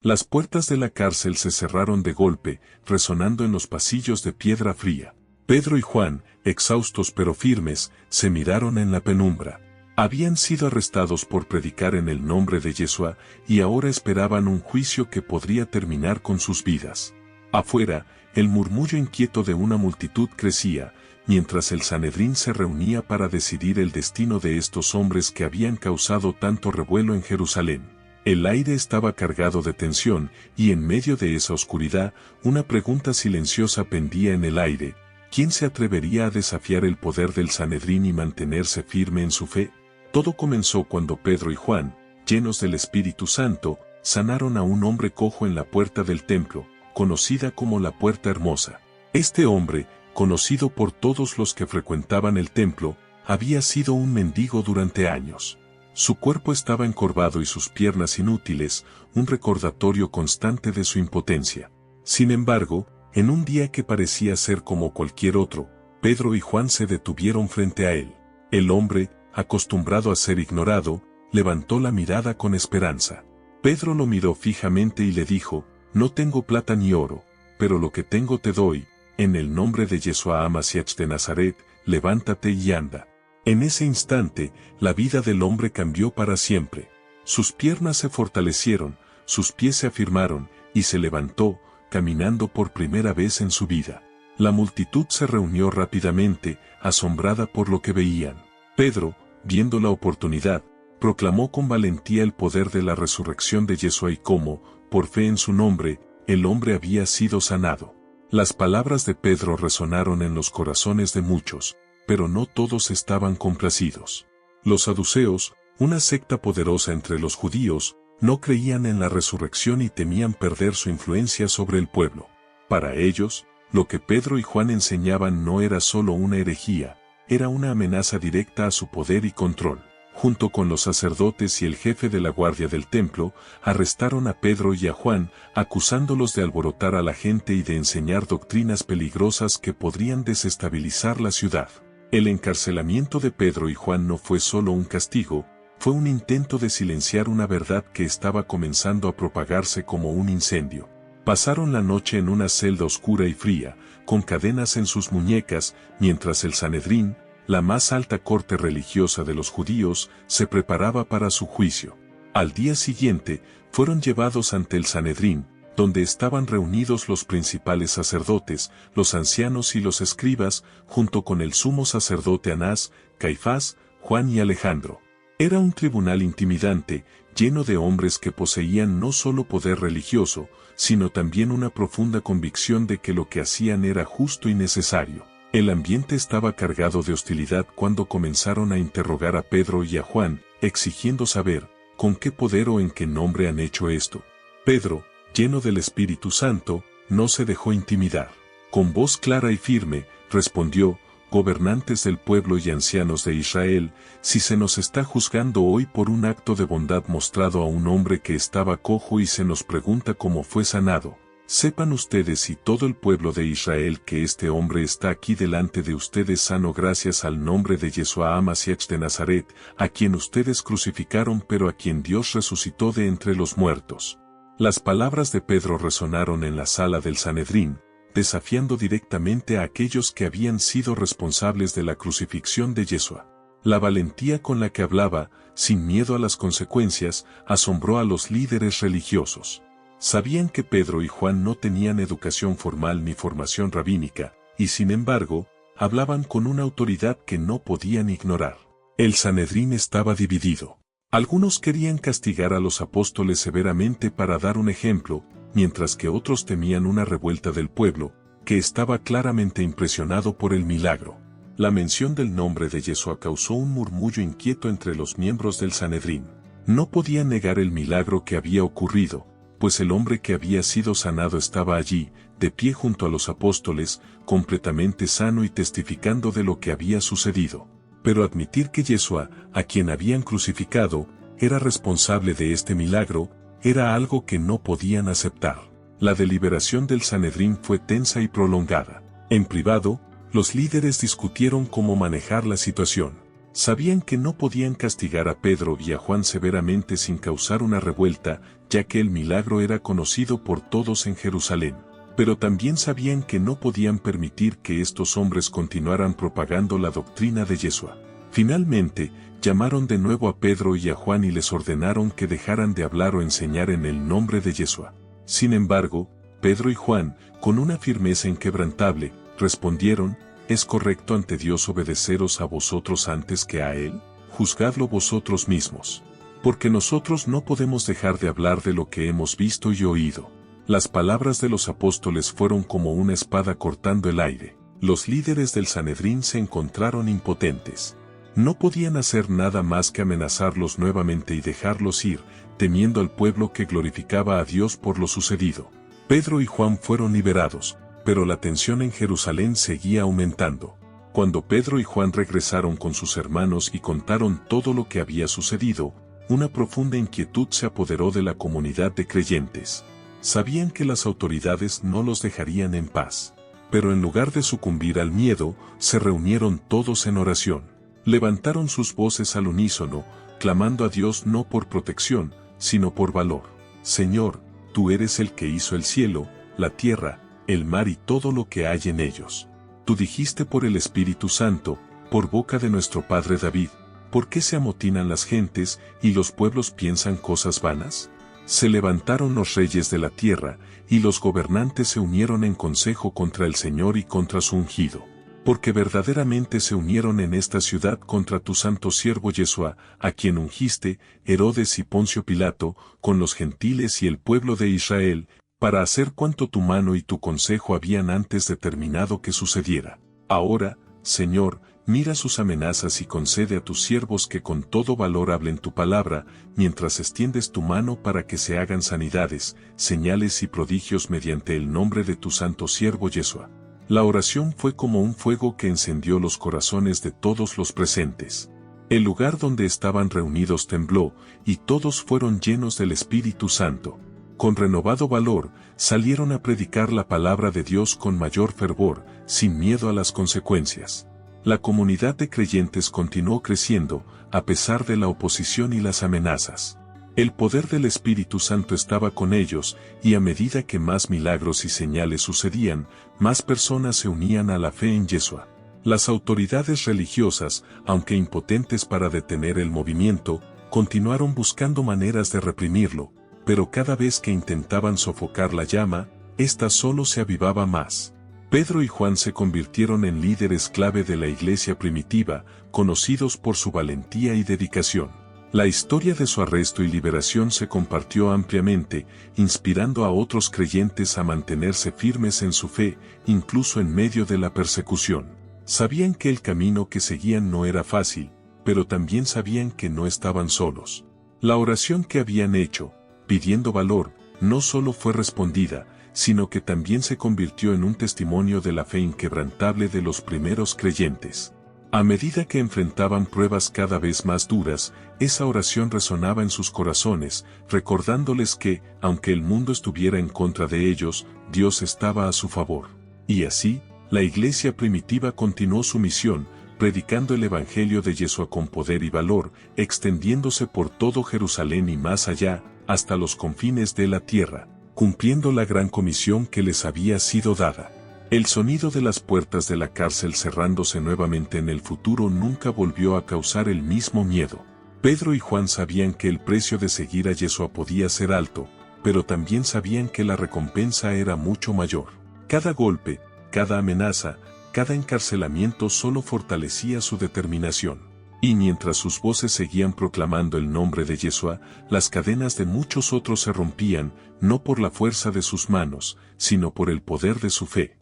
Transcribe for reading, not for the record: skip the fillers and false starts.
Las puertas de la cárcel se cerraron de golpe, resonando en los pasillos de piedra fría. Pedro y Juan, exhaustos pero firmes, se miraron en la penumbra. Habían sido arrestados por predicar en el nombre de Yeshua y ahora esperaban un juicio que podría terminar con sus vidas. Afuera, el murmullo inquieto de una multitud crecía, mientras el Sanedrín se reunía para decidir el destino de estos hombres que habían causado tanto revuelo en Jerusalén. El aire estaba cargado de tensión, y en medio de esa oscuridad, una pregunta silenciosa pendía en el aire: ¿quién se atrevería a desafiar el poder del Sanedrín y mantenerse firme en su fe? Todo comenzó cuando Pedro y Juan, llenos del Espíritu Santo, sanaron a un hombre cojo en la puerta del templo, conocida como la Puerta Hermosa. Este hombre, conocido por todos los que frecuentaban el templo, había sido un mendigo durante años. Su cuerpo estaba encorvado y sus piernas inútiles, un recordatorio constante de su impotencia. Sin embargo, en un día que parecía ser como cualquier otro, Pedro y Juan se detuvieron frente a él. El hombre, acostumbrado a ser ignorado, levantó la mirada con esperanza. Pedro lo miró fijamente y le dijo: «No tengo plata ni oro, pero lo que tengo te doy, en el nombre de Yeshua HaMashiach de Nazaret, levántate y anda». En ese instante, la vida del hombre cambió para siempre. Sus piernas se fortalecieron, sus pies se afirmaron, y se levantó, caminando por primera vez en su vida. La multitud se reunió rápidamente, asombrada por lo que veían. Pedro, viendo la oportunidad, proclamó con valentía el poder de la resurrección de Yeshua y cómo, por fe en su nombre, el hombre había sido sanado. Las palabras de Pedro resonaron en los corazones de muchos, pero no todos estaban complacidos. Los saduceos, una secta poderosa entre los judíos, no creían en la resurrección y temían perder su influencia sobre el pueblo. Para ellos, lo que Pedro y Juan enseñaban no era solo una herejía, era una amenaza directa a su poder y control. Junto con los sacerdotes y el jefe de la guardia del templo, arrestaron a Pedro y a Juan, acusándolos de alborotar a la gente y de enseñar doctrinas peligrosas que podrían desestabilizar la ciudad. El encarcelamiento de Pedro y Juan no fue solo un castigo, fue un intento de silenciar una verdad que estaba comenzando a propagarse como un incendio. Pasaron la noche en una celda oscura y fría, con cadenas en sus muñecas, mientras el Sanedrín, la más alta corte religiosa de los judíos, se preparaba para su juicio. Al día siguiente, fueron llevados ante el Sanedrín, donde estaban reunidos los principales sacerdotes, los ancianos y los escribas, junto con el sumo sacerdote Anás, Caifás, Juan y Alejandro. Era un tribunal intimidante, lleno de hombres que poseían no solo poder religioso, sino también una profunda convicción de que lo que hacían era justo y necesario. El ambiente estaba cargado de hostilidad cuando comenzaron a interrogar a Pedro y a Juan, exigiendo saber, ¿con qué poder o en qué nombre han hecho esto? Pedro, lleno del Espíritu Santo, no se dejó intimidar. Con voz clara y firme, respondió: «Gobernantes del pueblo y ancianos de Israel, si se nos está juzgando hoy por un acto de bondad mostrado a un hombre que estaba cojo y se nos pregunta cómo fue sanado, sepan ustedes y todo el pueblo de Israel que este hombre está aquí delante de ustedes sano gracias al nombre de Yeshua HaMashiach de Nazaret, a quien ustedes crucificaron pero a quien Dios resucitó de entre los muertos». Las palabras de Pedro resonaron en la sala del Sanedrín, desafiando directamente a aquellos que habían sido responsables de la crucifixión de Yeshua. La valentía con la que hablaba, sin miedo a las consecuencias, asombró a los líderes religiosos. Sabían que Pedro y Juan no tenían educación formal ni formación rabínica, y sin embargo, hablaban con una autoridad que no podían ignorar. El Sanedrín estaba dividido. Algunos querían castigar a los apóstoles severamente para dar un ejemplo, mientras que otros temían una revuelta del pueblo, que estaba claramente impresionado por el milagro. La mención del nombre de Yeshua causó un murmullo inquieto entre los miembros del Sanedrín. No podían negar el milagro que había ocurrido, pues el hombre que había sido sanado estaba allí, de pie junto a los apóstoles, completamente sano y testificando de lo que había sucedido. Pero admitir que Yeshua, a quien habían crucificado, era responsable de este milagro, era algo que no podían aceptar. La deliberación del Sanedrín fue tensa y prolongada. En privado, los líderes discutieron cómo manejar la situación. Sabían que no podían castigar a Pedro y a Juan severamente sin causar una revuelta, ya que el milagro era conocido por todos en Jerusalén. Pero también sabían que no podían permitir que estos hombres continuaran propagando la doctrina de Yeshua. Finalmente, llamaron de nuevo a Pedro y a Juan y les ordenaron que dejaran de hablar o enseñar en el nombre de Yeshua. Sin embargo, Pedro y Juan, con una firmeza inquebrantable, respondieron: ¿Es correcto ante Dios obedeceros a vosotros antes que a Él? Juzgadlo vosotros mismos. Porque nosotros no podemos dejar de hablar de lo que hemos visto y oído. Las palabras de los apóstoles fueron como una espada cortando el aire. Los líderes del Sanedrín se encontraron impotentes. No podían hacer nada más que amenazarlos nuevamente y dejarlos ir, temiendo al pueblo que glorificaba a Dios por lo sucedido. Pedro y Juan fueron liberados, pero la tensión en Jerusalén seguía aumentando. Cuando Pedro y Juan regresaron con sus hermanos y contaron todo lo que había sucedido, una profunda inquietud se apoderó de la comunidad de creyentes. Sabían que las autoridades no los dejarían en paz. Pero en lugar de sucumbir al miedo, se reunieron todos en oración. Levantaron sus voces al unísono, clamando a Dios no por protección, sino por valor. Señor, tú eres el que hizo el cielo, la tierra, el mar y todo lo que hay en ellos. Tú dijiste por el Espíritu Santo, por boca de nuestro padre David: ¿por qué se amotinan las gentes y los pueblos piensan cosas vanas? Se levantaron los reyes de la tierra, y los gobernantes se unieron en consejo contra el Señor y contra su ungido. Porque verdaderamente se unieron en esta ciudad contra tu santo siervo Yeshua, a quien ungiste, Herodes y Poncio Pilato, con los gentiles y el pueblo de Israel, para hacer cuanto tu mano y tu consejo habían antes determinado que sucediera. Ahora, Señor, mira sus amenazas y concede a tus siervos que con todo valor hablen tu palabra, mientras extiendes tu mano para que se hagan sanidades, señales y prodigios mediante el nombre de tu santo siervo Yeshua. La oración fue como un fuego que encendió los corazones de todos los presentes. El lugar donde estaban reunidos tembló, y todos fueron llenos del Espíritu Santo. Con renovado valor, salieron a predicar la palabra de Dios con mayor fervor, sin miedo a las consecuencias. La comunidad de creyentes continuó creciendo, a pesar de la oposición y las amenazas. El poder del Espíritu Santo estaba con ellos, y a medida que más milagros y señales sucedían, más personas se unían a la fe en Yeshua. Las autoridades religiosas, aunque impotentes para detener el movimiento, continuaron buscando maneras de reprimirlo, pero cada vez que intentaban sofocar la llama, ésta solo se avivaba más. Pedro y Juan se convirtieron en líderes clave de la iglesia primitiva, conocidos por su valentía y dedicación. La historia de su arresto y liberación se compartió ampliamente, inspirando a otros creyentes a mantenerse firmes en su fe, incluso en medio de la persecución. Sabían que el camino que seguían no era fácil, pero también sabían que no estaban solos. La oración que habían hecho, pidiendo valor, no solo fue respondida, sino que también se convirtió en un testimonio de la fe inquebrantable de los primeros creyentes. A medida que enfrentaban pruebas cada vez más duras, esa oración resonaba en sus corazones, recordándoles que, aunque el mundo estuviera en contra de ellos, Dios estaba a su favor. Y así, la iglesia primitiva continuó su misión, predicando el Evangelio de Yeshua con poder y valor, extendiéndose por todo Jerusalén y más allá, hasta los confines de la tierra, cumpliendo la gran comisión que les había sido dada. El sonido de las puertas de la cárcel cerrándose nuevamente en el futuro nunca volvió a causar el mismo miedo. Pedro y Juan sabían que el precio de seguir a Yeshua podía ser alto, pero también sabían que la recompensa era mucho mayor. Cada golpe, cada amenaza, cada encarcelamiento solo fortalecía su determinación. Y mientras sus voces seguían proclamando el nombre de Yeshua, las cadenas de muchos otros se rompían, no por la fuerza de sus manos, sino por el poder de su fe.